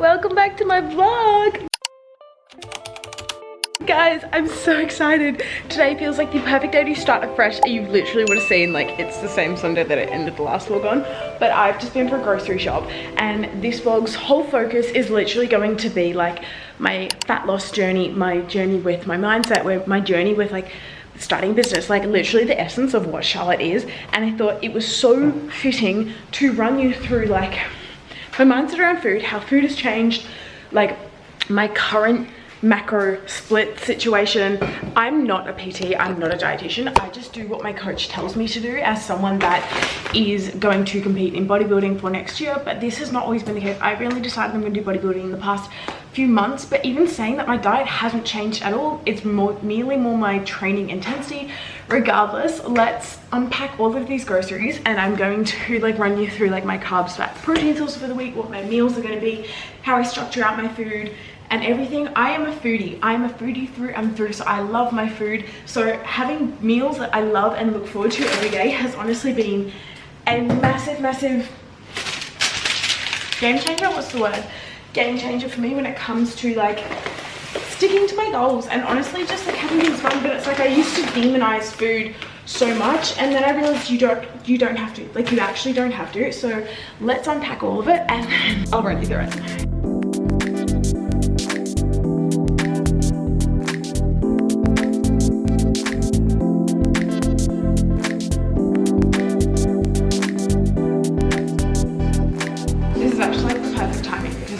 Welcome back to my vlog. Guys, I'm so excited. Today feels like the perfect day to start afresh. You literally would have seen like it's the same Sunday that I ended the last vlog on, but I've just been for a grocery shop, and this vlog's whole focus is literally going to be like my fat loss journey, my journey with my mindset, my journey with like starting business, like literally the essence of what Charlotte is. And I thought it was so fitting to run you through like my mindset around food, how food has changed, like my current macro split situation. I'm not a PT, I'm not a dietitian. I just do what my coach tells me to do as someone that is going to compete in bodybuilding for next year. But this has not always been the case. I've really decided I'm going to do bodybuilding in the past few months, but even saying that, my diet hasn't changed at all. It's merely more my training intensity. Regardless, let's unpack all of these groceries, and I'm going to like run you through like my carbs, fats, protein sources for the week, what my meals are going to be, how I structure out my food and everything. I am a foodie. I'm a foodie through and through, so I love my food. So having meals that I love and look forward to every day has honestly been a massive game changer. What's the word? Game changer for me when it comes to like sticking to my goals and honestly just like having things fun. But it's like I used to demonize food so much, and then I realized you don't have to, like you actually don't have to. So let's unpack all of it and then I'll run you through it.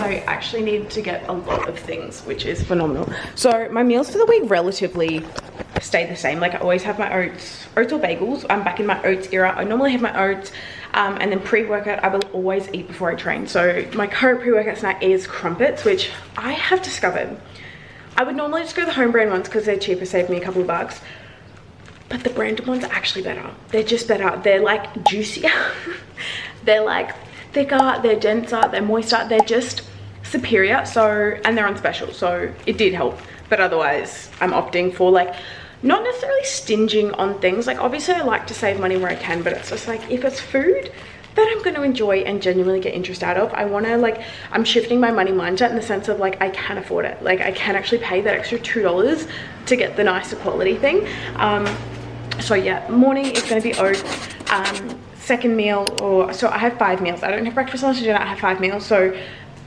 I actually need to get a lot of things, which is phenomenal. So my meals for the week relatively stay the same. Like I always have my oats or bagels. I'm back in my oats era. I normally have my oats and then pre-workout I will always eat before I train. So my current pre-workout snack is crumpets, which I have discovered. I would normally just go the home brand ones because they're cheaper, save me a couple of bucks. But the branded ones are actually better. They're just better. They're like juicier. They're like thicker, they're denser, they're moister, they're just superior. So, and they're on special, so it did help. But otherwise I'm opting for like not necessarily stinging on things. Like obviously I like to save money where I can, but it's just like if it's food that I'm going to enjoy and genuinely get interest out of, I want to like, I'm shifting my money mindset in the sense of like I can afford it. Like I can actually pay that extra $2 to get the nicer quality thing. So yeah, morning is going to be oats. Second meal, or so I have 5 meals. I don't have breakfast, lunch, and dinner. I have 5 meals. So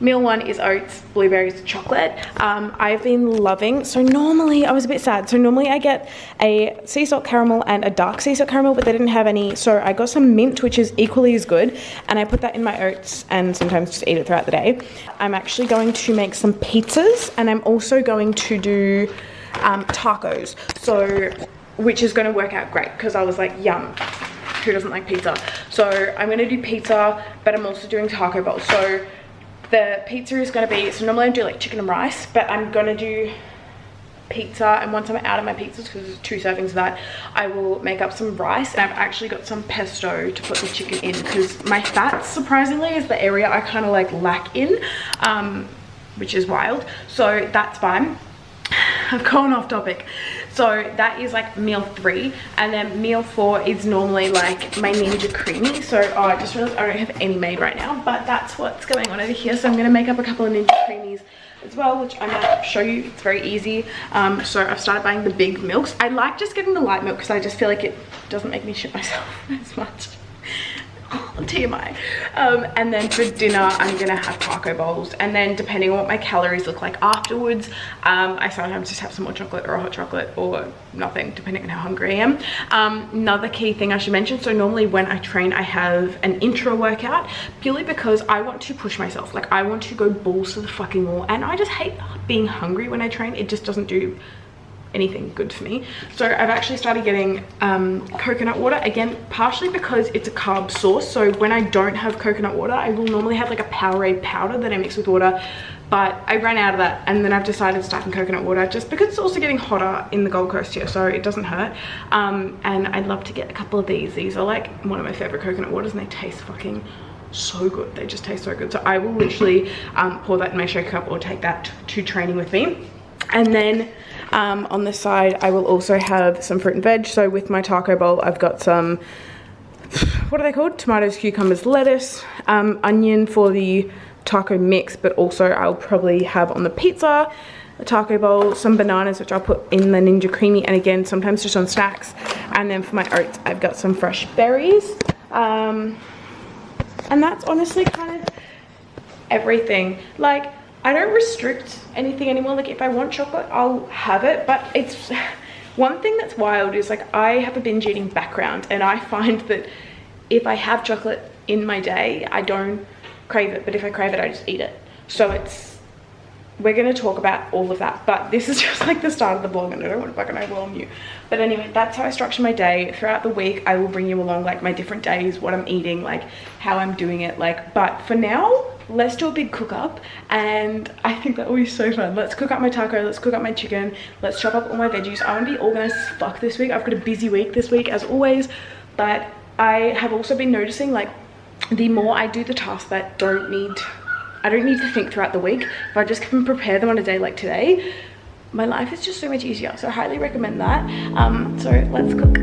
meal 1 is oats, blueberries, chocolate. I've been loving, so normally I was a bit sad. So normally I get a sea salt caramel and a dark sea salt caramel, but they didn't have any. So I got some mint, which is equally as good. And I put that in my oats and sometimes just eat it throughout the day. I'm actually going to make some pizzas, and I'm also going to do tacos. So, which is going to work out great because I was like, yum. Who doesn't like pizza? So I'm gonna do pizza, but I'm also doing taco bowls. So the pizza is gonna be, so normally I do like chicken and rice, but I'm gonna do pizza, and once I'm out of my pizzas, because there's 2 servings of that, I will make up some rice. And I've actually got some pesto to put the chicken in, because my fats surprisingly is the area I kind of like lack in, which is wild. So that's fine. I've gone off topic. So that is like meal 3, and then meal 4 is normally like my Ninja Creamy. So I just realized I don't have any made right now, but that's what's going on over here. So I'm gonna make up a couple of Ninja Creamies as well, which I'm gonna show you. It's very easy. So I've started buying the big milks. I like just getting the light milk because I just feel like it doesn't make me shit myself as much. TMI. And then for dinner I'm gonna have taco bowls, and then depending on what my calories look like afterwards, I sometimes just have some more chocolate or a hot chocolate or nothing, depending on how hungry I am. Another key thing I should mention, so normally when I train I have an intro workout, purely because I want to push myself. Like I want to go balls to the fucking wall, and I just hate being hungry when I train. It just doesn't do anything good for me. So I've actually started getting coconut water, again partially because it's a carb source. So when I don't have coconut water, I will normally have like a Powerade powder that I mix with water, but I ran out of that, and then I've decided to start in coconut water just because it's also getting hotter in the Gold Coast here, so it doesn't hurt. And I'd love to get a couple of these are like one of my favorite coconut waters, and they taste fucking so good. They just taste so good. So I will literally pour that in my shaker cup or take that to training with me. And then on the side I will also have some fruit and veg. So with my taco bowl I've got some, what are they called? Tomatoes, cucumbers, lettuce, onion for the taco mix, but also I'll probably have on the pizza a taco bowl, some bananas, which I'll put in the Ninja Creamy, and again, sometimes just on snacks. And then for my oats, I've got some fresh berries. And that's honestly kind of everything. Like, I don't restrict anything anymore. Like, if I want chocolate, I'll have it. But it's one thing that's wild is, like, I have a binge eating background, and I find that if I have chocolate in my day, I don't crave it. But if I crave it, I just eat it. So we're going to talk about all of that, but this is just like the start of the vlog, and I don't want to fucking overwhelm you. But anyway, that's how I structure my day. Throughout the week, I will bring you along like my different days, what I'm eating, like how I'm doing it, like. But for now, let's do a big cook up, and I think that will be so fun. Let's cook up my taco, let's cook up my chicken, let's chop up all my veggies. I want to be organized as fuck this week. I've got a busy week this week as always, but I have also been noticing, like, the more I do the tasks that I don't need to think throughout the week, if I just can prepare them on a day like today, my life is just so much easier. So I highly recommend that. So let's cook.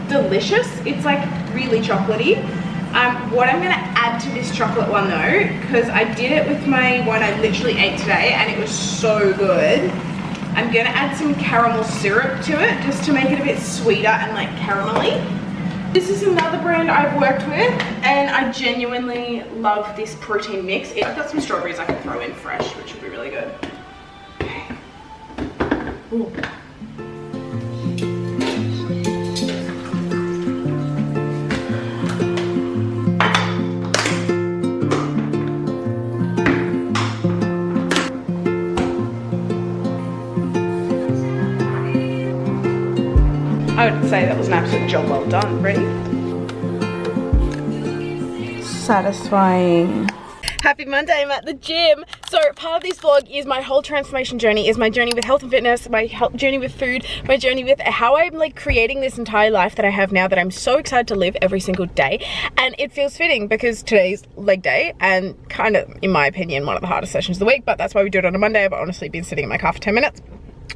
Delicious. It's like really chocolatey. What I'm gonna add to this chocolate one though, because I did it with my one I literally ate today and it was so good, I'm gonna add some caramel syrup to it just to make it a bit sweeter and like caramelly. This is another brand I've worked with, and I genuinely love this protein mix. I've got some strawberries I can throw in fresh, which will be really good. Okay. Ooh. I would say that was an absolute job well done. Ready? Satisfying. Happy Monday, I'm at the gym. So part of this vlog is my whole transformation journey, is my journey with health and fitness, my journey with food, my journey with how I'm like creating this entire life that I have now that I'm so excited to live every single day. And it feels fitting because today's leg day and kind of, in my opinion, one of the hardest sessions of the week, but that's why we do it on a Monday. I've honestly been sitting in my car for 10 minutes.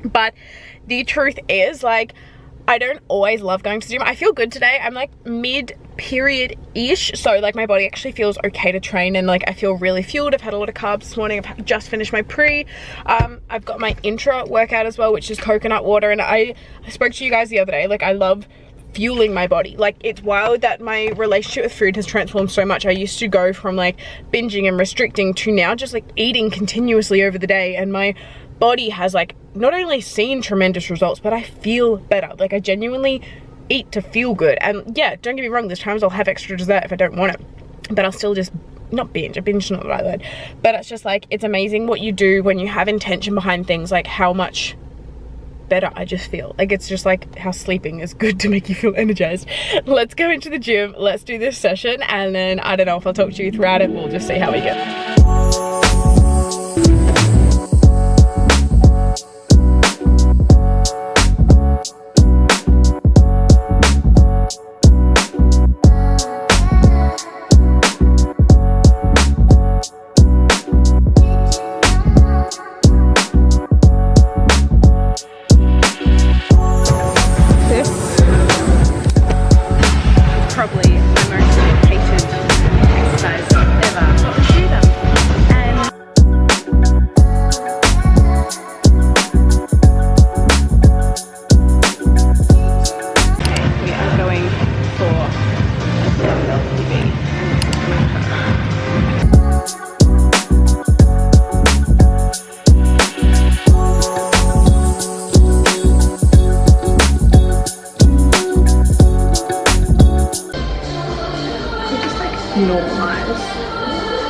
But the truth is, like, I don't always love going to the gym. I feel good today. I'm like mid-period-ish. So like my body actually feels okay to train, and like I feel really fueled. I've had a lot of carbs this morning. I've just finished my pre. I've got my intra workout as well, which is coconut water. And I spoke to you guys the other day. Like I love fueling my body. Like it's wild that my relationship with food has transformed so much. I used to go from like binging and restricting to now just like eating continuously over the day, and my body has like not only seen tremendous results, but I feel better. Like I genuinely eat to feel good. And yeah, don't get me wrong, there's times I'll have extra dessert if I don't want it, but I'll still just not binge. A binge is not the right word, but it's just like, it's amazing what you do when you have intention behind things, like how much better I just feel. Like it's just like how sleeping is good to make you feel energized. Let's go into the gym, let's do this session, and then I don't know if I'll talk to you throughout it. We'll just see how we go.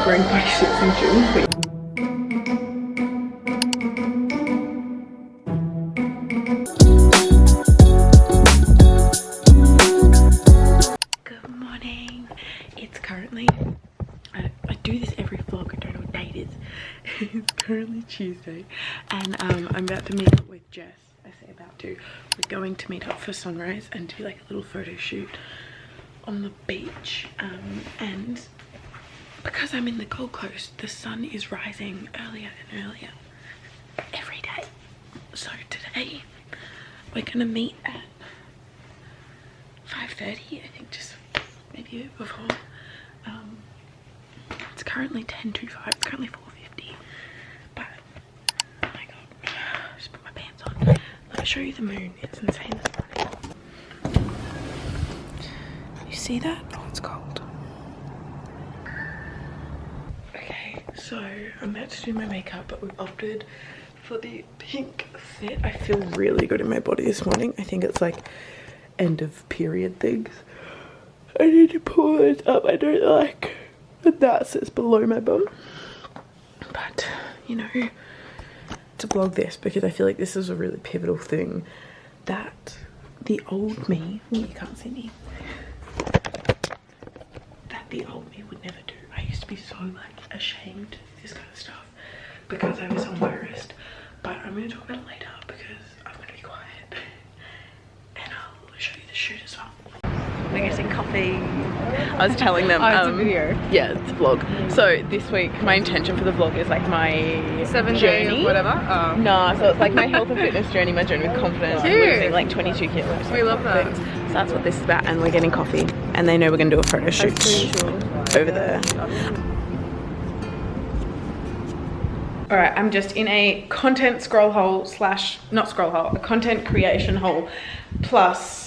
wearing bodysuits in gym. Good morning. It's currently, I do this every vlog, I don't know what date it is. It's currently Tuesday and I'm about to meet up with Jess. I say about to. We're going to meet up for sunrise and do like a little photo shoot on the beach, and because I'm in the Gold Coast, the sun is rising earlier and earlier every day. So today we're gonna meet at 5:30, I think, just maybe a bit before. It's currently 10:25, it's currently 4:50, but oh my god, just put my pants on. Let me show you the moon, it's insane this morning. You see that? Oh, it's cold. Okay, so I'm about to do my makeup, but we've opted for the pink fit. I feel really good in my body this morning. I think it's like end of period things. I need to pull it up. I don't like that sits below my bum, but you know, to vlog this because I feel like this is a really pivotal thing that the old me, well, you can't see me, that the old me would never do. I used to be so like ashamed of this kind of stuff because I was embarrassed, but I'm going to talk about it later because I'm going to be quiet and I'll show you the shoot as well. We're getting coffee. I was telling them, it's a video. Yeah, it's a vlog. So this week, my intention for the vlog is like my 7 journey. days, whatever. Oh. Nah, so it's like my health and fitness journey, my journey with confidence. Cute. Losing like 22 kilos. We love that. Things. So that's what this is about, and we're getting coffee. And they know we're gonna do a photo shoot over there. Alright, I'm just in a content scroll hole slash, not scroll hole, a content creation hole, plus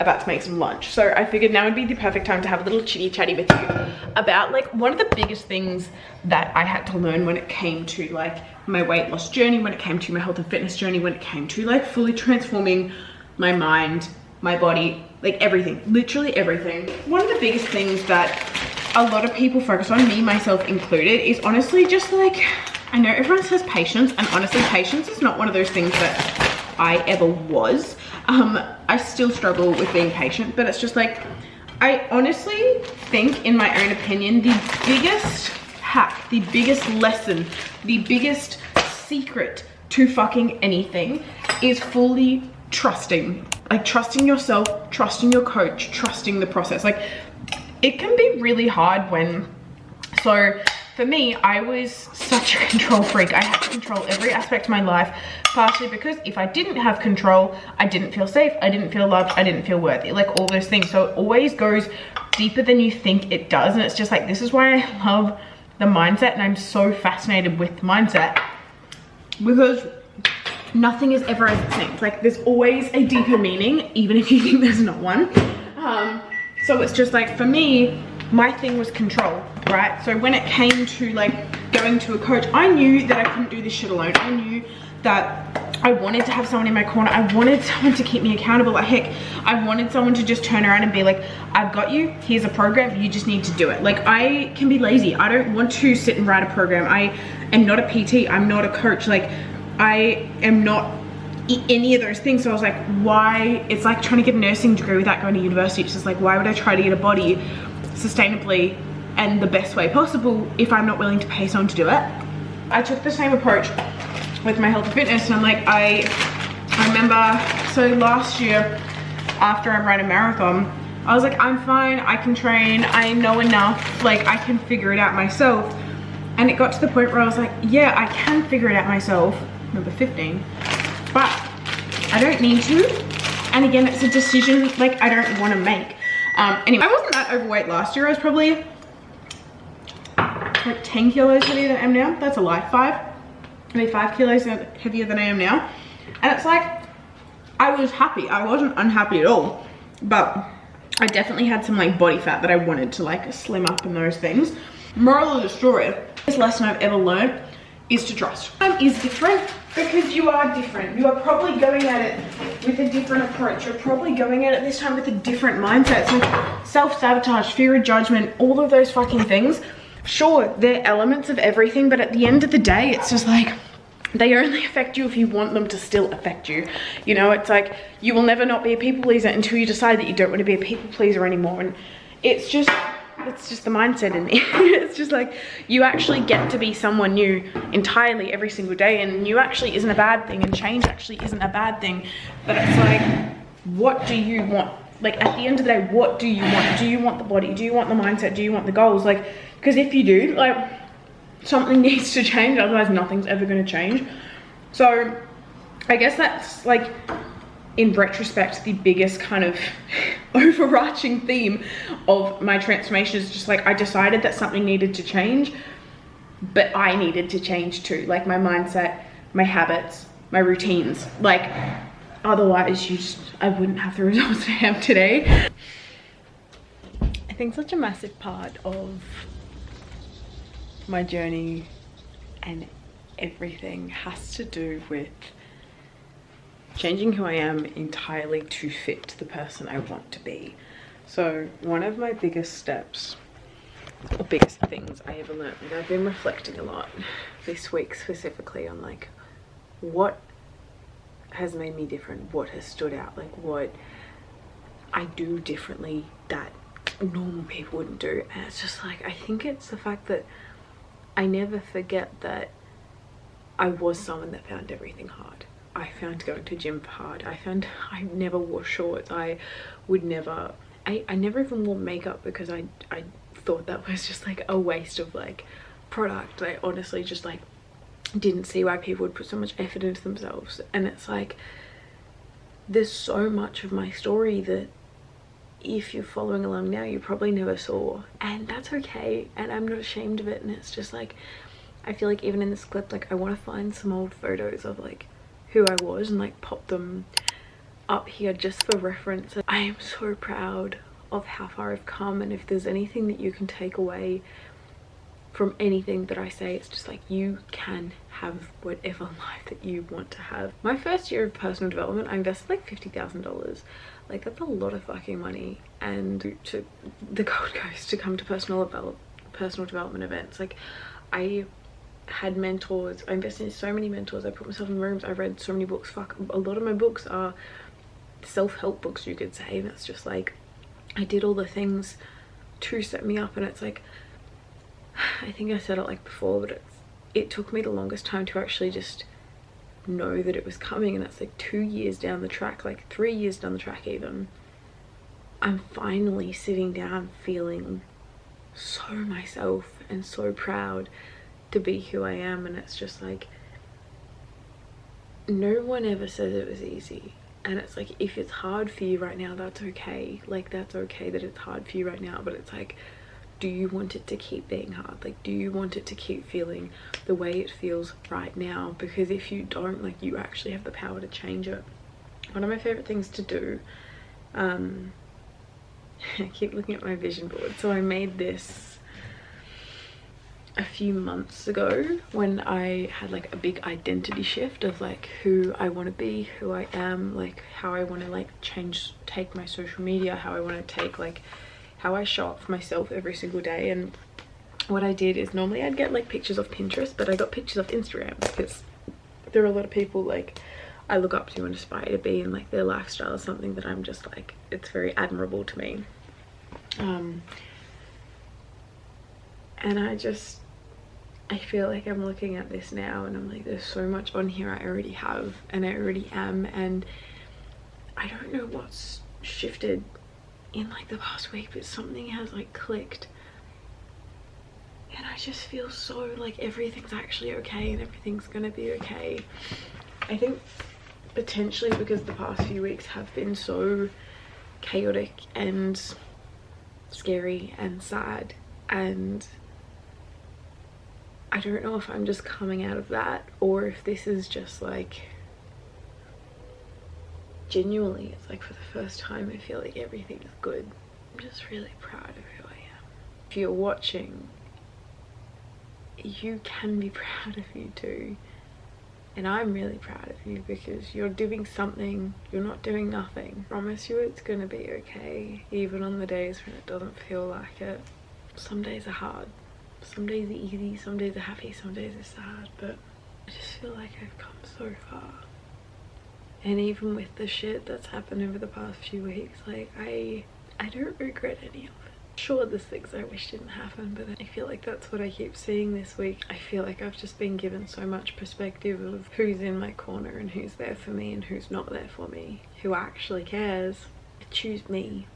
about to make some lunch. So I figured now would be the perfect time to have a little chitty chatty with you about like one of the biggest things that I had to learn when it came to like my weight loss journey, when it came to my health and fitness journey, when it came to like fully transforming my mind, my body, like everything, literally everything. One of the biggest things that a lot of people focus on, me, myself included, is honestly just like, I know everyone says patience, and honestly patience is not one of those things that I ever was. I still struggle with being patient, but it's just like, I honestly think, in my own opinion, the biggest hack, the biggest lesson, the biggest secret to fucking anything is fully trusting. Like trusting yourself, trusting your coach, trusting the process. Like it can be really hard when, so for me, I was such a control freak. I had to control every aspect of my life, partially because if I didn't have control, I didn't feel safe, I didn't feel loved, I didn't feel worthy, like all those things. So it always goes deeper than you think it does. And it's just like, this is why I love the mindset, and I'm so fascinated with the mindset, because nothing is ever as it seems. Like there's always a deeper meaning, even if you think there's not one. So it's just like, for me, my thing was control, right? So when it came to like going to a coach, I knew that I couldn't do this shit alone. I knew that I wanted to have someone in my corner. I wanted someone to keep me accountable. Like heck, I wanted someone to just turn around and be like, I've got you, here's a program, you just need to do it. Like I can be lazy. I don't want to sit and write a program. I am not a PT, I'm not a coach. Like I am not any of those things. So I was like, why? It's like trying to get a nursing degree without going to university. It's just like, why would I try to get a body sustainably and the best way possible if I'm not willing to pay someone to do it? I took the same approach with my health and fitness, and I'm like, I remember, so last year after I ran a marathon, I was like, I'm fine, I can train, I know enough, like I can figure it out myself. And it got to the point where I was like, yeah, I can figure it out myself, number 15, but I don't need to. And again, it's a decision like I don't want to make. Anyway, I wasn't that overweight last year. I was probably like 10 kilos heavier than I am now. That's a lie, 5 kilos heavier than I am now. And it's like, I was happy. I wasn't unhappy at all, but I definitely had some like body fat that I wanted to like slim up and those things. Moral of the story, this lesson I've ever learned is to trust. Time is different because you are different. You are probably going at it with a different approach. You're probably going at it this time with a different mindset. So self-sabotage, fear of judgment, all of those fucking things. sure, they're elements of everything, but at the end of the day, it's just like, they only affect you if you want them to still affect you. You know, it's like, you will never not be a people pleaser until you decide that you don't want to be a people pleaser anymore. And it's just the mindset in me. It's just like, you actually get to be someone new entirely every single day, and new actually isn't a bad thing, and change actually isn't a bad thing. But it's like, what do you want? Like, at the end of the day, what do you want? Do you want the body? Do you want the mindset? Do you want the goals? Like, because if you do, like, something needs to change, otherwise nothing's ever going to change. So I guess that's like, in retrospect, the biggest kind of overarching theme of my transformation is just like, I decided that something needed to change, but I needed to change too. Like, my mindset, my habits, my routines. Like, otherwise I wouldn't have the results I have today. I think such a massive part of my journey and everything has to do with changing who I am entirely to fit the person I want to be. So one of my biggest steps, or biggest things I ever learned, and I've been reflecting a lot this week specifically on like, what has made me different, what has stood out, like what I do differently that normal people wouldn't do. And it's just like, I think it's the fact that I never forget that I was someone that found everything hard. I found going to gym hard. I never wore shorts. I never even wore makeup because I thought that was just like a waste of like product. I honestly just like didn't see why people would put so much effort into themselves. And it's like, there's so much of my story that if you're following along now, you probably never saw, and that's okay, and I'm not ashamed of it. And it's just like, I feel like even in this clip, like I want to find some old photos of like who I was and like pop them up here just for reference. I am so proud of how far I've come, and if there's anything that you can take away from anything that I say, it's just like, you can have whatever life that you want to have. My first year of personal development, I invested like $50,000. Like, that's a lot of fucking money. And to the Gold Coast to come to personal development events. Like, I had mentors. I invested in so many mentors. I put myself in rooms. I read so many books. Fuck, a lot of my books are self-help books, you could say. And it's just like, I did all the things to set me up. And it's like, I think I said it like before, but it took me the longest time to actually just know that it was coming. And that's like 2 years down the track, like 3 years down the track even, I'm finally sitting down feeling so myself and so proud to be who I am. And it's just like, no one ever says it was easy. And it's like, if it's hard for you right now, that's okay. Like, that's okay that it's hard for you right now. But it's like, do you want it to keep being hard? Like, do you want it to keep feeling the way it feels right now? Because if you don't, like, you actually have the power to change it. One of my favorite things to do, I keep looking at my vision board. So I made this a few months ago when I had like a big identity shift of like who I want to be, who I am, like how I want to like take my social media, how I want to take like how I show up for myself every single day. And what I did is, normally I'd get like pictures off Pinterest, but I got pictures off Instagram because there are a lot of people like I look up to and aspire to be, and like their lifestyle is something that I'm just like, it's very admirable to me. And I feel like I'm looking at this now and I'm like, there's so much on here I already have and I already am, and I don't know what's shifted in like the past week, but something has like clicked, and I just feel so like everything's actually okay and everything's gonna be okay. I think potentially because the past few weeks have been so chaotic and scary and sad, and I don't know if I'm just coming out of that or if this is just like genuinely, it's like for the first time I feel like everything is good. I'm just really proud of who I am. If you're watching, you can be proud of you too. And I'm really proud of you because you're doing something, you're not doing nothing. I promise you it's gonna be okay, even on the days when it doesn't feel like it. Some days are hard, Some days are easy, some days are happy, some days are sad, but I just feel like I've come so far. And even with the shit that's happened over the past few weeks, like I don't regret any of it. Sure, there's things I wish didn't happen, but I feel like that's what I keep seeing this week. I feel like I've just been given so much perspective of who's in my corner and who's there for me and who's not there for me, who actually cares. I choose me,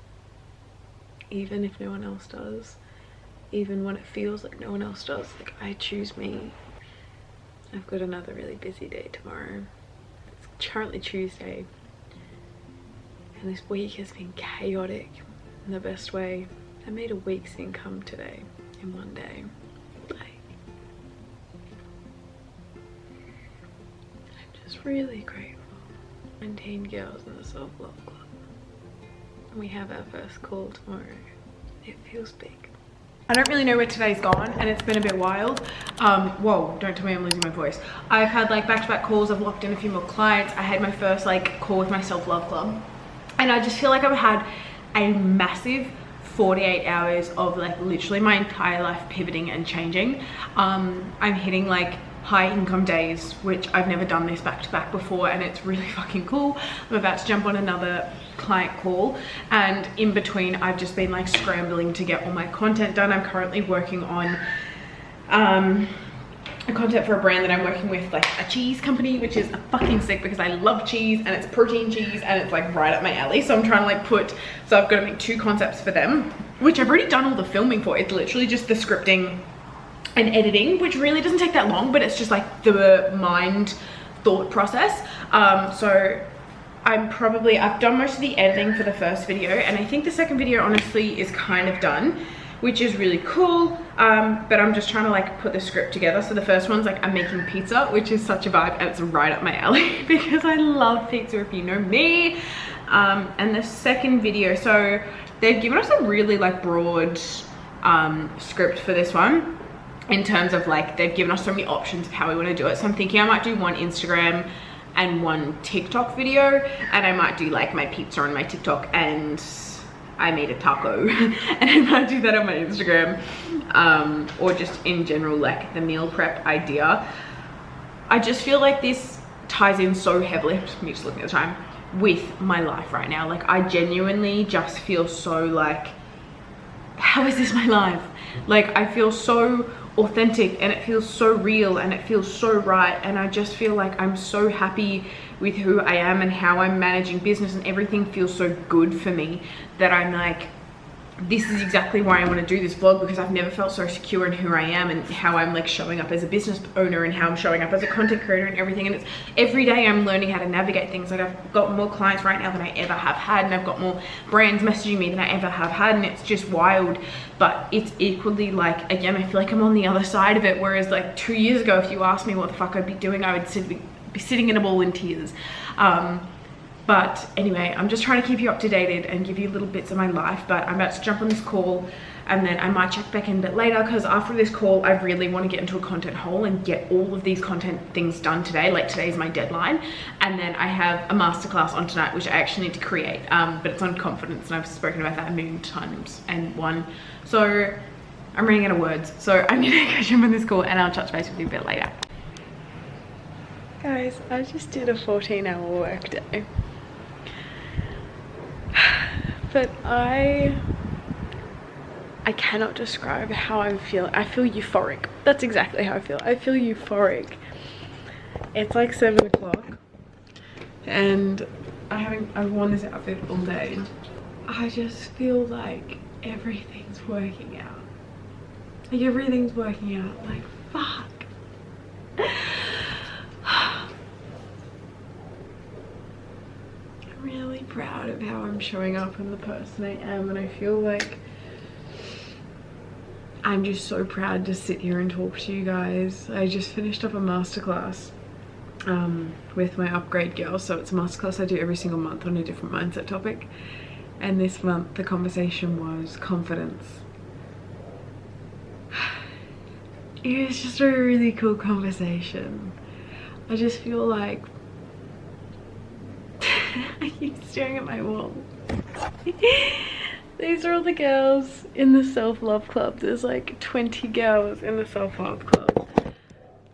even if no one else does, even when it feels like no one else does. Like, I choose me. I've got another really busy day tomorrow. It's currently Tuesday, and this week has been chaotic in the best way. I made a week's income today in one day. Like, I'm just really grateful. 19 girls in the self-love club, and we have our first call tomorrow. It feels big. I don't really know where today's gone, and it's been a bit wild. Whoa, don't tell me I'm losing my voice. I've had like back-to-back calls. I've locked in a few more clients. I had my first like call with my self-love club, and I just feel like I've had a massive 48 hours of like literally my entire life pivoting and changing. I'm hitting like high income days, which I've never done this back to back before, and it's really fucking cool. I'm about to jump on another client call, and in between I've just been like scrambling to get all my content done. I'm currently working on a content for a brand that I'm working with, like a cheese company, which is fucking sick because I love cheese and it's protein cheese and it's like right up my alley. So I'm trying to like so I've got to make 2 concepts for them, which I've already done all the filming for. It's literally just the scripting and editing, which really doesn't take that long, but it's just like the mind thought process. So I've done most of the editing for the first video, and I think the second video honestly is kind of done, which is really cool. But I'm just trying to like put the script together. So the first one's like I'm making pizza, which is such a vibe, and it's right up my alley because I love pizza, if you know me. And the second video, so they've given us a really like broad script for this one, in terms of like they've given us so many options of how we want to do it. So I'm thinking I might do 1 Instagram and 1 TikTok video, and I might do like my pizza on my TikTok and I made a taco and I might do that on my Instagram, or just in general like the meal prep idea. I just feel like this ties in so heavily, me just looking at the time, with my life right now. Like I genuinely just feel so like, how is this my life? Like I feel so authentic and it feels so real and it feels so right, and I just feel like I'm so happy with who I am and how I'm managing business, and everything feels so good for me that I'm like, this is exactly why I want to do this vlog, because I've never felt so secure in who I am and how I'm like showing up as a business owner and how I'm showing up as a content creator and everything. And it's every day I'm learning how to navigate things. Like I've got more clients right now than I ever have had, and I've got more brands messaging me than I ever have had, and it's just wild. But it's equally like, again, I feel like I'm on the other side of it, whereas like 2 years ago, if you asked me what the fuck I'd be doing, I would be sitting in a ball in tears. But anyway, I'm just trying to keep you up to date and give you little bits of my life. But I'm about to jump on this call, and then I might check back in a bit later, because after this call I really want to get into a content hole and get all of these content things done today. Like today's my deadline, and then I have a masterclass on tonight which I actually need to create, but it's on confidence, and I've spoken about that a million times and one. So I'm running out of words, so I'm gonna go jump on this call and I'll touch base with you a bit later. Guys, I just did a 14-hour work day. But I cannot describe how I'm feeling. I feel euphoric. That's exactly how I feel. I feel euphoric. It's like 7 o'clock and I've worn this outfit all day. I just feel like everything's working out. Like everything's working out. Like fuck. Really proud of how I'm showing up and the person I am, and I feel like I'm just so proud to sit here and talk to you guys. I just finished up a masterclass with my upgrade girl. So it's a masterclass I do every single month on a different mindset topic, and this month the conversation was confidence. It was just a really cool conversation. I just feel like I keep staring at my wall. These are all the girls in the self-love club. There's like 20 girls in the self-love club.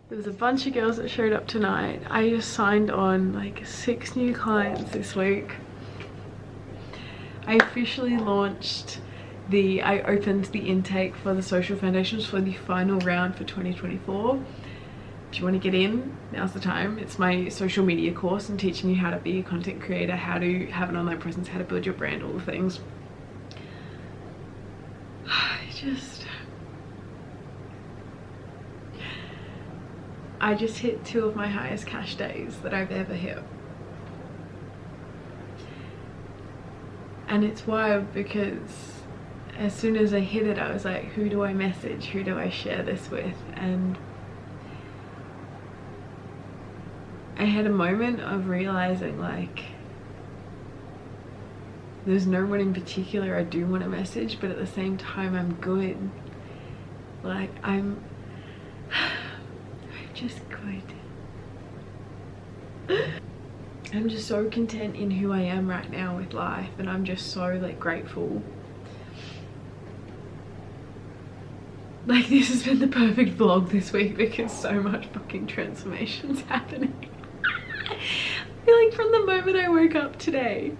There's a bunch of girls that showed up tonight. I just signed on like 6 new clients this week. I officially launched I opened the intake for the social foundations for the final round for 2024. If you want to get in, now's the time. It's my social media course and teaching you how to be a content creator, how to have an online presence, how to build your brand, all the things. I just hit 2 of my highest cash days that I've ever hit. And it's wild because as soon as I hit it, I was like, who do I message? Who do I share this with? And I had a moment of realizing like there's no one in particular I do want to message, but at the same time I'm good. Like I'm just good. I'm just so content in who I am right now with life, and I'm just so like grateful. Like this has been the perfect vlog this week because so much fucking transformation's happening. I feel like from the moment I woke up today,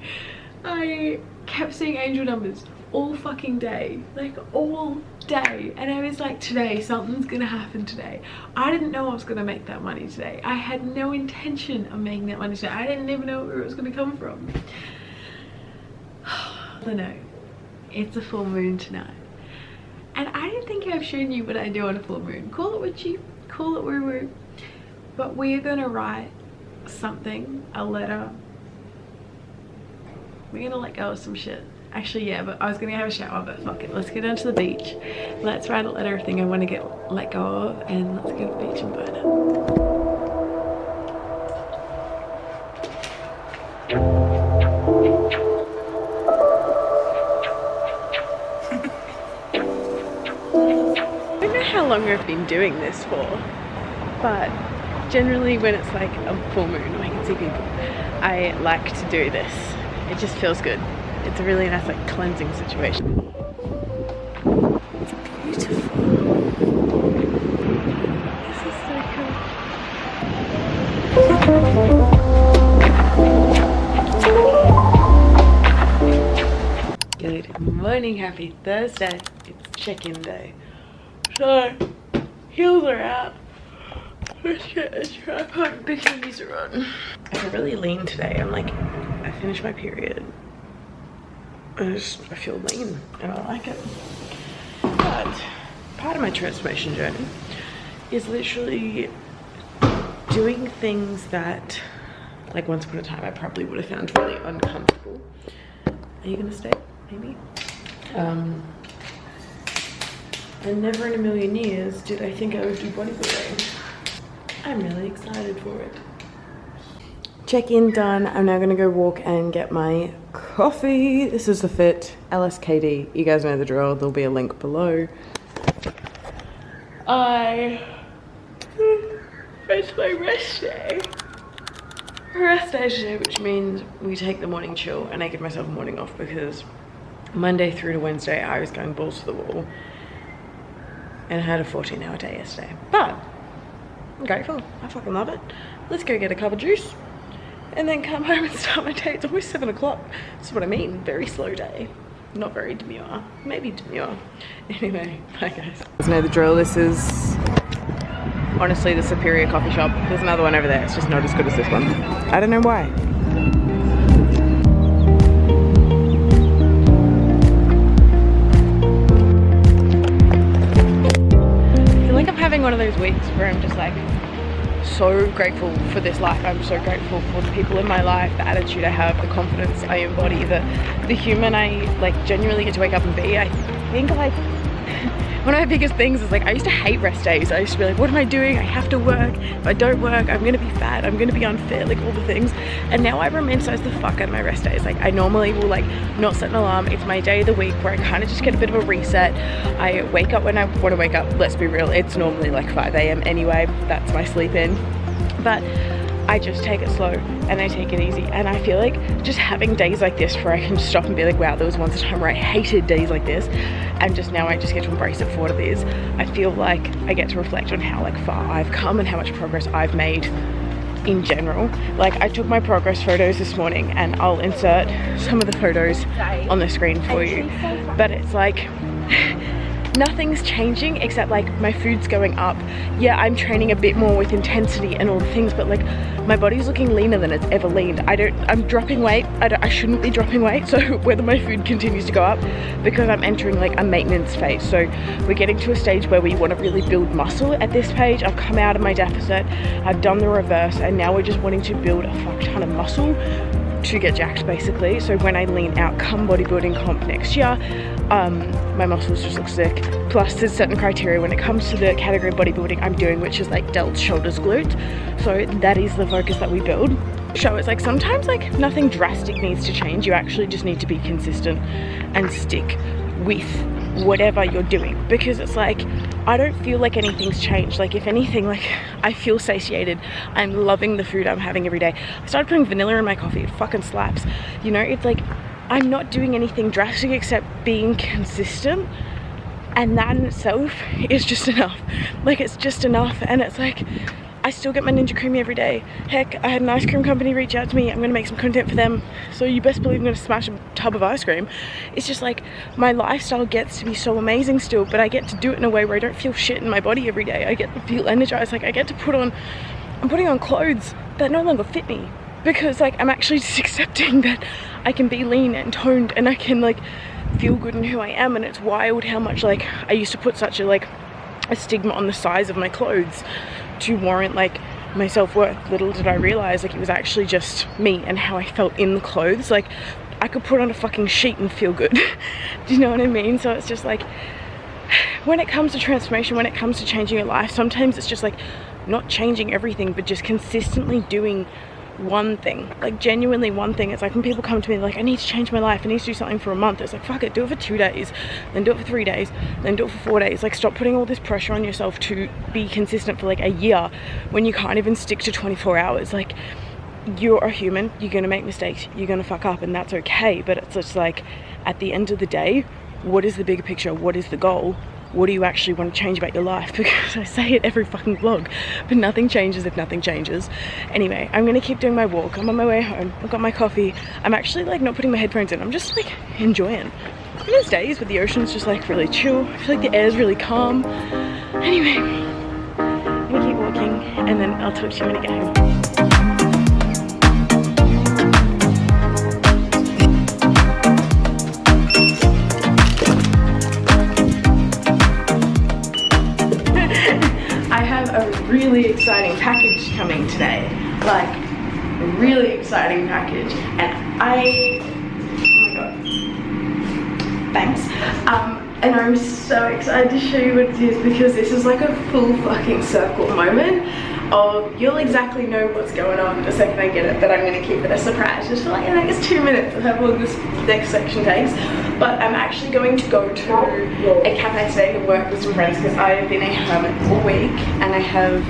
I kept seeing angel numbers all fucking day, like all day, and I was like, today something's gonna happen today. I didn't know I was gonna make that money today. I had no intention of making that money today. I didn't even know where it was gonna come from. I don't know, it's a full moon tonight, and I don't think I've shown you what I do on a full moon. Call it what you call it, woo woo, but we're gonna write something, a letter. We're gonna let go of some shit. Actually, yeah, but I was gonna have a shower, but fuck it. Let's go down to the beach. Let's write a letter of thing I want to let go of, and let's go to the beach and burn it. I don't know how long I've been doing this for, but generally when it's like a full moon or I can see people, I like to do this. It just feels good. It's a really nice like cleansing situation. It's beautiful. This is so cool. Good morning, happy Thursday. It's check-in day. So, heels are out. Let's get a tripod, bikinis are on. I feel really lean today. I'm like, I finished my period. I feel lean and I like it. But part of my transformation journey is literally doing things that, like once upon a time, I probably would have found really uncomfortable. Are you gonna stay? Maybe. And never in a million years did I think I would do bodybuilding. I'm really excited for it. Check-in done. I'm now gonna go walk and get my coffee. This is the Fit LSKD. You guys know the drill. There'll be a link below. It's my rest day. Rest day today, which means we take the morning chill and I give myself a morning off because Monday through to Wednesday I was going balls to the wall and I had a 14-hour day yesterday. But I'm grateful. I fucking love it. Let's go get a cup of juice and then come home and start my day. It's almost 7 o'clock. That's what I mean. Very slow day. Not very demure. Maybe demure. Anyway, bye guys. You know the drill. This is honestly the superior coffee shop. There's another one over there. It's just not as good as this one. I don't know why. I feel like I'm having one of those weeks where I'm just like, so grateful for this life. I'm so grateful for the people in my life, the attitude I have, the confidence I embody, the human I like genuinely get to wake up and be. I think like one of my biggest things is like I used to hate rest days. I used to be like, what am I doing? I have to work. If I don't work, I'm gonna be fat, I'm gonna be unfit, like all the things. And now I romanticize the fuck out of my rest days. Like I normally will like not set an alarm. It's my day of the week where I kind of just get a bit of a reset. I wake up when I want to wake up. Let's be real, it's normally like 5 AM anyway. That's my sleep in. But I just take it slow and I take it easy. And I feel like just having days like this where I can stop and be like, wow, there was once a time where I hated days like this, and just now I just get to embrace it for what it is. I feel like I get to reflect on how like far I've come and how much progress I've made in general. Like I took my progress photos this morning, and I'll insert some of the photos on the screen for you, but it's like nothing's changing except like my food's going up. Yeah, I'm training a bit more with intensity and all the things, but like my body's looking leaner than it's ever leaned. I'm dropping weight. I shouldn't be dropping weight, so whether my food continues to go up, because I'm entering like a maintenance phase. So we're getting to a stage where we want to really build muscle at this page. I've come out of my deficit, I've done the reverse, and now we're just wanting to build a fuck ton of muscle to get jacked basically. So when I lean out come bodybuilding comp next year, my muscles just look sick. Plus there's certain criteria when it comes to the category of bodybuilding I'm doing, which is like delts, shoulders, glutes. So that is the focus that we build. So it's like sometimes like nothing drastic needs to change. You actually just need to be consistent and stick with whatever you're doing, because it's like I don't feel like anything's changed. Like if anything, like I feel satiated. I'm loving the food I'm having every day. I started putting vanilla in my coffee. It fucking slaps. You know, it's like I'm not doing anything drastic except being consistent, and that in itself is just enough. Like it's just enough. And it's like I still get my Ninja Creamy every day. Heck, I had an ice cream company reach out to me. I'm gonna make some content for them, so you best believe I'm gonna smash a tub of ice cream. It's just like my lifestyle gets to be so amazing still, but I get to do it in a way where I don't feel shit in my body every day. I get to feel energized. Like I get to I'm putting on clothes that no longer fit me, because like I'm actually just accepting that I can be lean and toned, and I can like feel good in who I am. And it's wild how much like I used to put such a stigma on the size of my clothes to warrant like my self-worth. Little did I realize like it was actually just me and how I felt in the clothes. Like I could put on a fucking sheet and feel good. Do you know what I mean? So it's just like when it comes to transformation, when it comes to changing your life, sometimes it's just like not changing everything, but just consistently doing one thing, like genuinely one thing. It's like when people come to me like, I need to change my life, I need to do something for a month. It's like, fuck it, do it for 2 days, then do it for 3 days, then do it for 4 days. Like stop putting all this pressure on yourself to be consistent for like a year when you can't even stick to 24 hours. Like you're a human, you're gonna make mistakes, you're gonna fuck up, and that's okay. But it's just like at the end of the day, what is the bigger picture? What is the goal? What do you actually want to change about your life? Because I say it every fucking vlog, but nothing changes if nothing changes. Anyway, I'm gonna keep doing my walk. I'm on my way home. I've got my coffee. I'm actually like not putting my headphones in. I'm just like enjoying. There's days where the ocean's just like really chill. I feel like the air's really calm. Anyway, I'm gonna keep walking, and then I'll talk to you when I get home. A really exciting package coming today, like a really exciting package, and oh my god, thanks. And I'm so excited to show you what it is, because this is like a full fucking circle moment of you'll exactly know what's going on the second I get it, but I'm going to keep it a surprise just for like the next 2 minutes of how long this next section takes. But I'm actually going to go to a cafe today to work with some friends, because I have been a hermit all week, and I have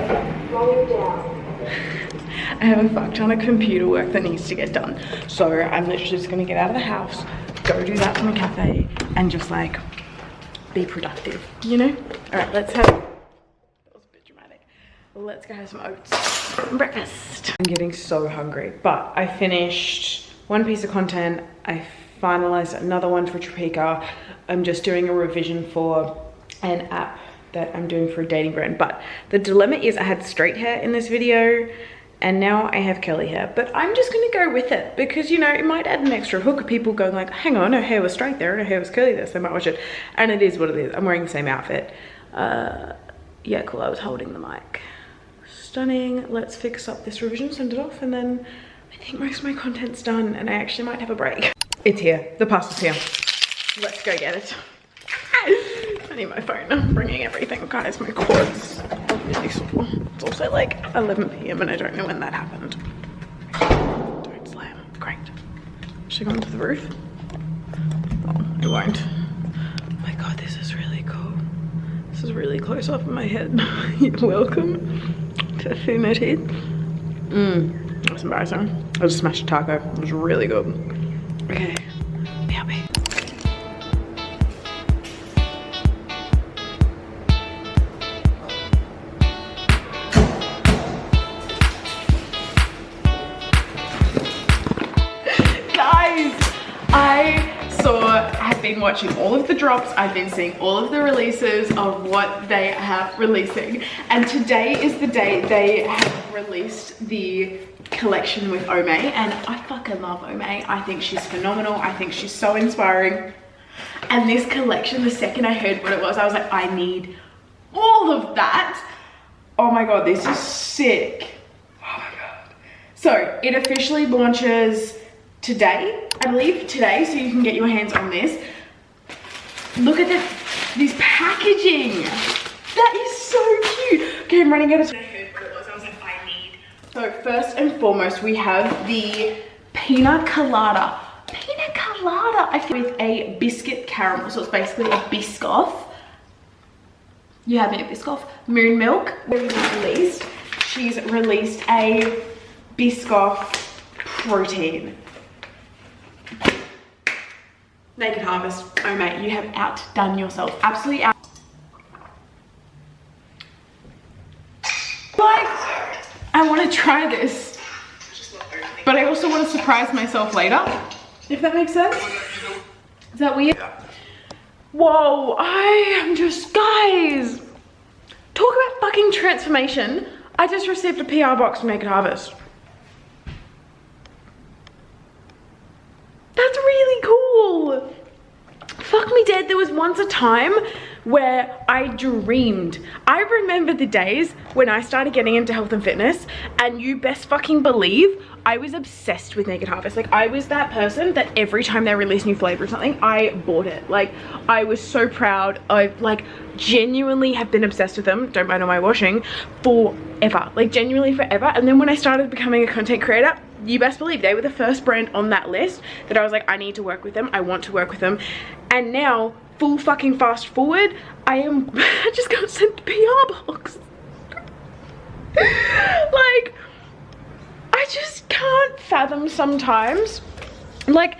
a fuck ton of computer work that needs to get done. So I'm literally just going to get out of the house, go do that from a cafe, and just like be productive, you know? Alright, let's have, that was a bit dramatic. Let's go have some oats and breakfast. I'm getting so hungry, but I finished one piece of content. I finalized another one for TROPEAKA. I'm just doing a revision for an app that I'm doing for a dating brand. But the dilemma is I had straight hair in this video, and now I have curly hair, but I'm just gonna go with it, because you know, it might add an extra hook of people going like, hang on, her hair was straight there and her hair was curly there, so I might watch it. And it is what it is. I'm wearing the same outfit. Yeah, cool, I was holding the mic. Stunning. Let's fix up this revision, send it off, and then I think most of my content's done, and I actually might have a break. It's here, the parcel's here. Let's go get it. I need my phone. I'm bringing everything, guys. My quads are really sore. It's also like 11 p.m. and I don't know when that happened. Don't slam. Great. Should I go onto the roof? Oh, I won't. Oh my god, this is really cool. This is really close up in my head. You're welcome. Caffeinated. That's embarrassing. I just smashed a taco. It was really good. Okay. BRB. I've been watching all of the drops. I've been seeing all of the releases of what they have releasing, and today is the day they have released the collection with Ome, and I fucking love Ome. I think she's phenomenal. I think she's so inspiring. And this collection, the second I heard what it was, I was like, I need all of that. Oh my god, this is sick. Oh my god. So it officially launches today, I believe, today, so you can get your hands on this. Look at this packaging. That is so cute. Okay, I'm running out of time. I heard what it was. I was like, I need. So first and foremost, we have the pina colada. Pina colada. I feel with a biscuit caramel. So it's basically a Biscoff. You have it, Biscoff. Moon milk. Released. She's released a Biscoff protein. Naked Harvest. Oh mate, you have outdone yourself. Absolutely out. Like, I want to try this, but I also want to surprise myself later, if that makes sense. Is that weird? Whoa, I am just, guys, talk about fucking transformation. I just received a PR box from Naked Harvest. That's really cool. Fuck me dead, there was once a time where I dreamed. I remember the days when I started getting into health and fitness, and you best fucking believe I was obsessed with Naked Harvest. Like, I was that person that every time they released new flavor or something, I bought it. Like, I was so proud. I like genuinely have been obsessed with them, don't mind all my washing, forever. Like, genuinely forever. And then when I started becoming a content creator, you best believe they were the first brand on that list that I was like, I need to work with them, I want to work with them. And now, full fucking fast forward, I just got sent a PR box. Like, I just can't fathom sometimes. Like,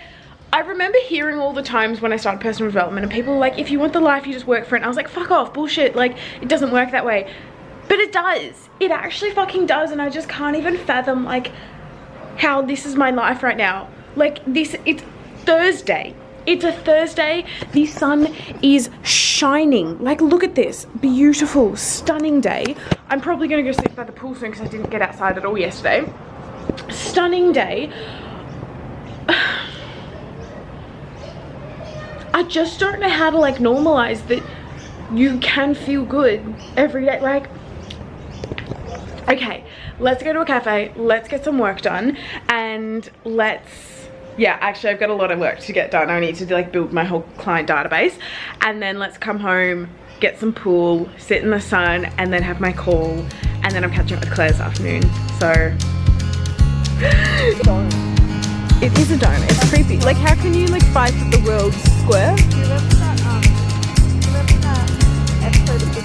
I remember hearing all the times when I started personal development and people were like, if you want the life, you just work for it. And I was like, fuck off, bullshit, like, it doesn't work that way. But it does. It actually fucking does, and I just can't even fathom, like, how this is my life right now. Like, this, it's Thursday. It's a Thursday. The sun is shining. Like, look at this. Beautiful, stunning day. I'm probably gonna go sleep by the pool soon because I didn't get outside at all yesterday. Stunning day. I just don't know how to, like, normalize that you can feel good every day. Like, okay, let's go to a cafe, let's get some work done, and yeah, actually I've got a lot of work to get done. I need to like build my whole client database, and then let's come home, get some pool, sit in the sun, and then have my call, and then I'm catching up with Claire this afternoon. So it is a dome. It's creepy. Like, how can you like fight for the world square? Do you remember that episode of the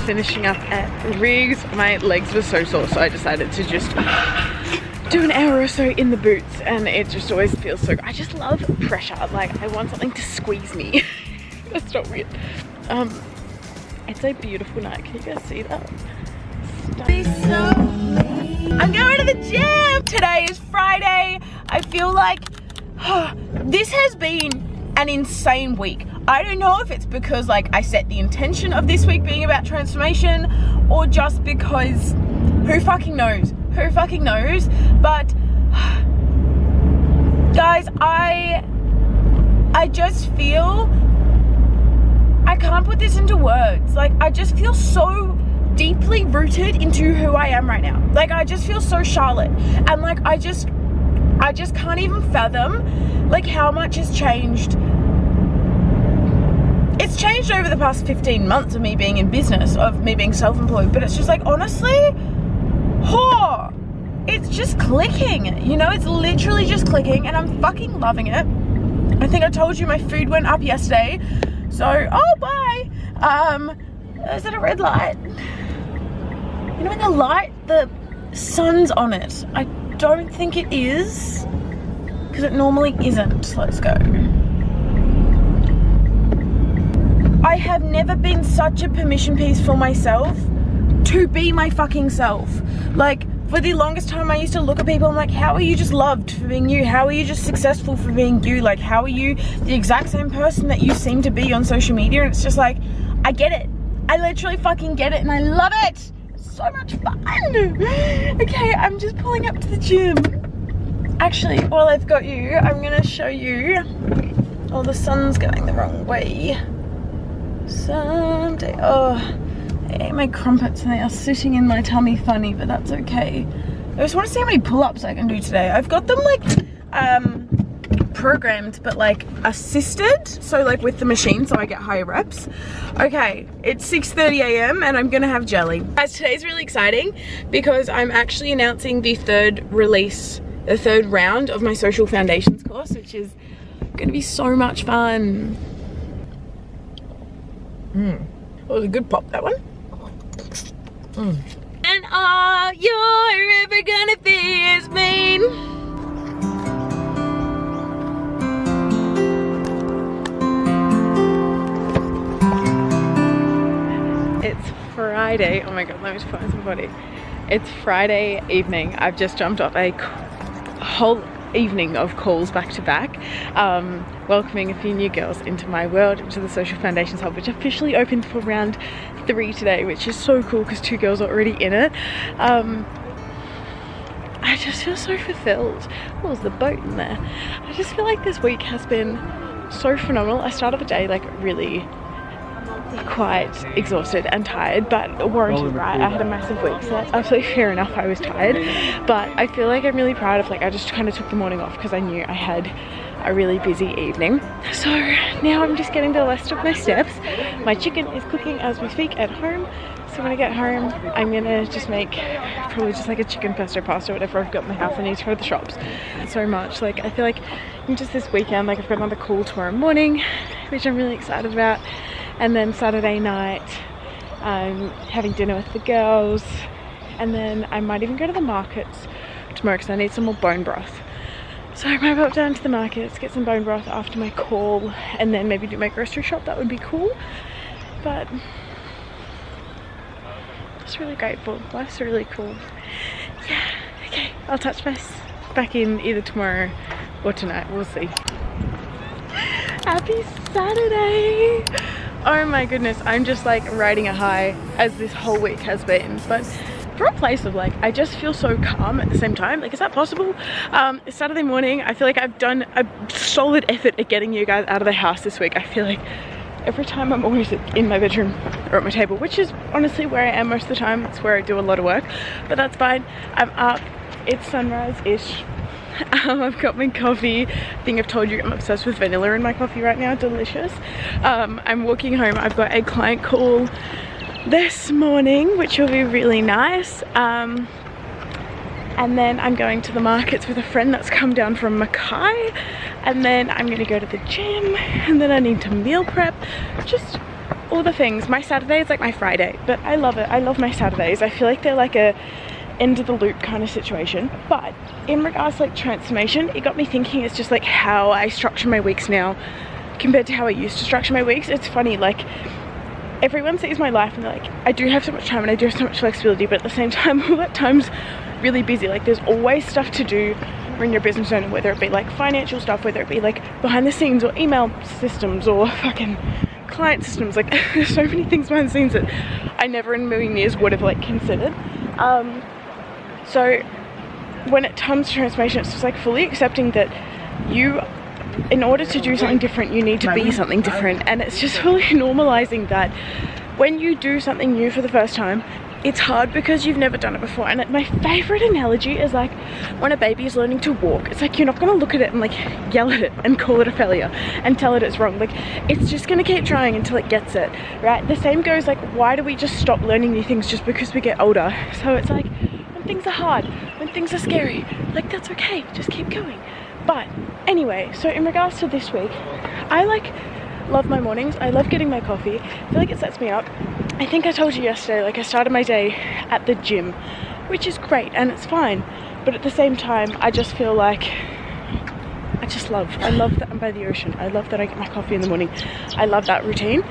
finishing up at Riggs. My legs were so sore, so I decided to just do an hour or so in the boots, and it just always feels so good. I just love pressure. Like, I want something to squeeze me. That's not weird. It's a beautiful night. Can you guys see that? I'm going to the gym! Today is Friday. I feel like this has been an insane week. I don't know if it's because like I set the intention of this week being about transformation, or just because who fucking knows? Who fucking knows? But guys, I just feel I can't put this into words. Like, I just feel so deeply rooted into who I am right now. Like, I just feel so Charlotte, and like I just can't even fathom like how much has changed. It's changed over the past 15 months of me being in business, of me being self-employed, but it's just like, honestly, it's just clicking, you know, it's literally just clicking, and I'm fucking loving it. I think I told you my food went up yesterday, so, oh, bye. Is it a red light? You know when the light, the sun's on it. I don't think it is, because it normally isn't. Let's go. I have never been such a permission piece for myself to be my fucking self. Like, for the longest time I used to look at people, I'm like, how are you just loved for being you? How are you just successful for being you? Like, how are you the exact same person that you seem to be on social media? And it's just like, I get it. I literally fucking get it and I love it. It's so much fun. Okay, I'm just pulling up to the gym. Actually, while I've got you, I'm gonna show you. Oh, the sun's going the wrong way. Someday, oh, I ate my crumpets and they are sitting in my tummy funny, but that's okay. I just want to see how many pull-ups I can do today. I've got them like programmed, but like assisted, so like with the machine, so I get higher reps. Okay, it's 6:30 a.m. and I'm gonna have jelly. Guys, today's really exciting because I'm actually announcing the third round of my social foundations course, which is gonna be so much fun. That was a good pop, that one. And all you're ever gonna be is mean. It's Friday. Oh my god, let me just find somebody. It's Friday evening. I've just jumped off a whole evening of calls back to back, welcoming a few new girls into my world, into the Social Foundations Hub, which officially opened for round 3 today, which is so cool because 2 girls are already in it. I just feel so fulfilled. Oh, there's the boat in there. I just feel like this week has been so phenomenal. I started the day like really quite exhausted and tired, but warranted, right? I had a massive week, so that's absolutely fair enough. I was tired, but I feel like I'm really proud of, like, I just kind of took the morning off because I knew I had a really busy evening. So now I'm just getting the rest of my steps. My chicken is cooking as we speak at home, so when I get home I'm gonna just make probably just like a chicken pesto pasta or whatever I've got in my house. I need to go to the shops so much. Like, I feel like just this weekend, like, I've got another call tomorrow morning, which I'm really excited about. And then Saturday night, I'm having dinner with the girls. And then I might even go to the markets tomorrow because I need some more bone broth. So I might pop down to the markets, get some bone broth after my call, and then maybe do my grocery shop. That would be cool. But just really grateful. Life's really cool. Yeah, okay. I'll touch base back in either tomorrow or tonight. We'll see. Happy Saturday! Oh my goodness, I'm just like riding a high as this whole week has been, but from a place of like, I just feel so calm at the same time. Like, is that possible? It's Saturday morning. I feel like I've done a solid effort at getting you guys out of the house this week. I feel like every time I'm always in my bedroom or at my table, which is honestly where I am most of the time. It's where I do a lot of work, but that's fine. I'm up, it's sunrise-ish. I've got my coffee. I think I've told you I'm obsessed with vanilla in my coffee right now. Delicious. I'm walking home. I've got a client call this morning, which will be really nice. And then I'm going to the markets with a friend that's come down from Mackay. And then I'm going to go to the gym. And then I need to meal prep. Just all the things. My Saturday is like my Friday, but I love it. I love my Saturdays. I feel like they're like a end of the loop kind of situation. But in regards to like transformation, it got me thinking. It's just like how I structure my weeks now compared to how I used to structure my weeks. It's funny, like, everyone sees my life and they're like, I do have so much time and I do have so much flexibility, but at the same time all that time's really busy. Like, there's always stuff to do when you're a business owner, whether it be like financial stuff, whether it be like behind the scenes or email systems or fucking client systems. Like, there's so many things behind the scenes that I never in a million years would have like considered. So when it comes to transformation, it's just like fully accepting that you, in order to do something different, you need to be something different. And it's just fully normalizing that when you do something new for the first time, it's hard because you've never done it before. And my favorite analogy is like when a baby is learning to walk. It's like, you're not going to look at it and like yell at it and call it a failure and tell it it's wrong. Like, it's just going to keep trying until it gets it, right? The same goes, like, why do we just stop learning new things just because we get older? So it's like, when things are hard, when things are scary, like, that's okay, just keep going. But anyway, so in regards to this week, I love my mornings. I love getting my coffee. I feel like it sets me up. I think I told you yesterday, like I started my day at the gym, which is great and it's fine. But at the same time, I just feel like I love that I'm by the ocean. I love that I get my coffee in the morning. I love that routine.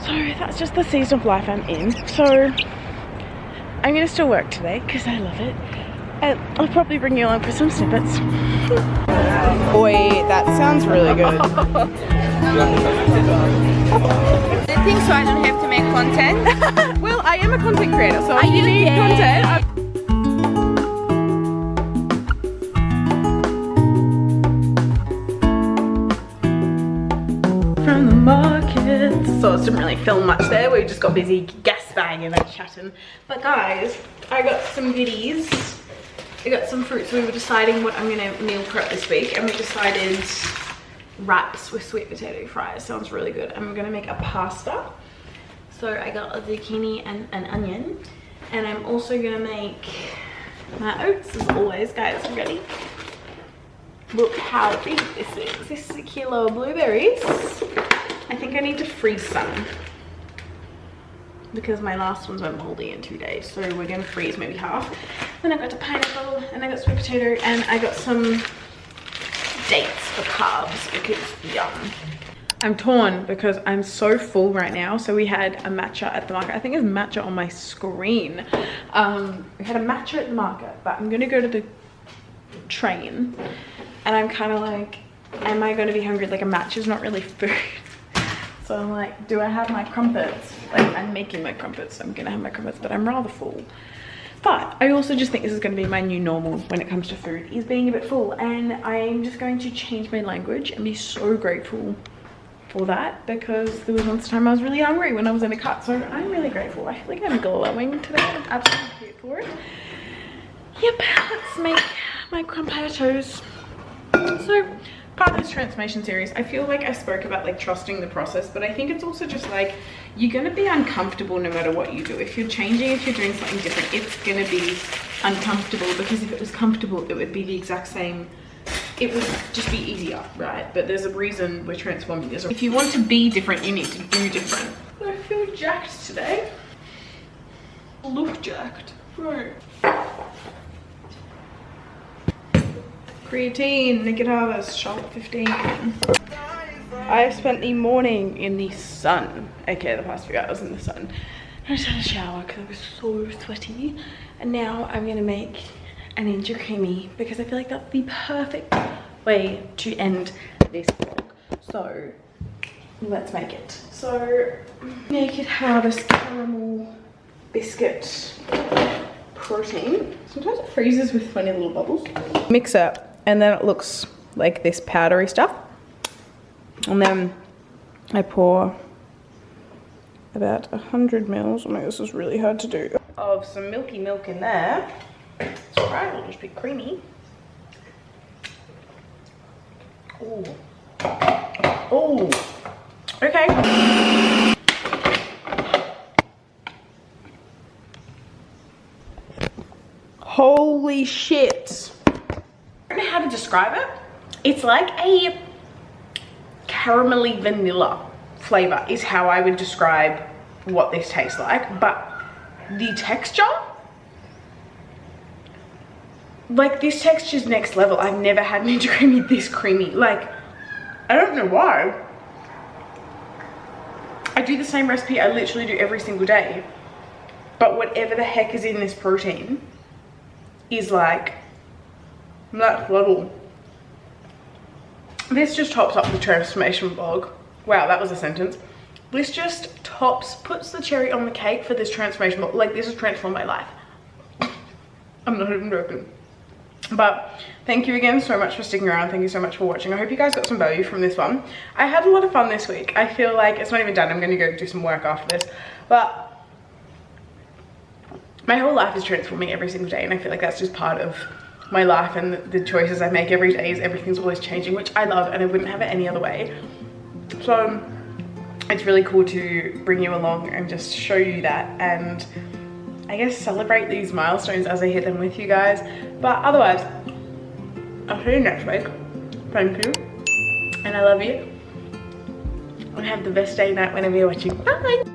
So that's just the season of life I'm in. So I'm gonna still work today because I love it. And I'll probably bring you along for some snippets. Boy, that sounds really good. I think so I don't have to make content. Well, I am a content creator, so Are if you need you? content. From the market. So I didn't really film much there. We just got busy gas banging and chatting. But guys, I got some goodies. I got some fruits. We were deciding what I'm gonna meal prep this week, and we decided wraps with sweet potato fries. Sounds really good. I'm gonna make a pasta. So I got a zucchini and an onion, and I'm also gonna make my oats as always. Guys, ready? Look how big this is. This is a kilo of blueberries. I think I need to freeze some because my last ones went moldy in 2 days, so we're gonna freeze maybe half. Then I got a pineapple, and I got sweet potato, and I got some dates for carbs because yum. I'm torn because I'm so full right now. So we had a matcha at the market. I think there's matcha on my screen. We had a matcha at the market, but I'm gonna go to the train, and I'm kind of like, am I gonna be hungry? Like, a matcha's not really food. So I'm like, do I have my crumpets? Like, I'm making my crumpets, so I'm gonna have my crumpets, but I'm rather full. But I also just think this is gonna be my new normal when it comes to food, is being a bit full. And I'm just going to change my language and be so grateful for that, because there was once a time I was really hungry when I was in a cut. So I'm really grateful. I feel like I'm glowing today. I'm absolutely here for it. Yep, let's make my crumpettos. So part of this transformation series, I feel like I spoke about like trusting the process, but I think it's also just like, you're gonna be uncomfortable no matter what you do. If you're changing, if you're doing something different, it's gonna be uncomfortable, because if it was comfortable, it would be the exact same. It would just be easier, right? But there's a reason we're transforming this. If you want to be different, you need to do different. I feel jacked today. Look jacked. Right. Creatine, Naked Harvest, Charlotte 15. I've spent the morning in the sun. Okay, the past few hours in the sun. I just had a shower because I was so sweaty. And now I'm gonna make an Ninja Creamy, because I feel like that's the perfect way to end this vlog. So let's make it. So Naked Harvest caramel biscuit protein. Sometimes it freezes with funny little bubbles. Mix it, and then it looks like this powdery stuff. And then I pour about 100 mils, oh my god, this is really hard to do, of some milky milk in there. It's alright, it'll just be creamy. Oh. Oh. Okay. Holy shit. I don't know how to describe it. It's like a caramelly vanilla flavor is how I would describe what this tastes like, but the texture, like, this texture's next level. I've never had Ninja Creamy this creamy. Like, I don't know why. I do the same recipe I literally do every single day, but whatever the heck is in this protein is like next level. This just tops up the transformation vlog. Wow, that was a sentence. This just puts the cherry on the cake for this transformation vlog. Like, this has transformed my life. I'm not even joking. But thank you again so much for sticking around. Thank you so much for watching. I hope you guys got some value from this one. I had a lot of fun this week. I feel like it's not even done. I'm gonna go do some work after this. But my whole life is transforming every single day, and I feel like that's just part of my life, and the choices I make every day is everything's always changing, which I love, and I wouldn't have it any other way. So it's really cool to bring you along and just show you that, and I guess celebrate these milestones as I hit them with you guys. But otherwise, I'll see you next week. Thank you, and I love you. and have the best day night whenever you're watching. Bye!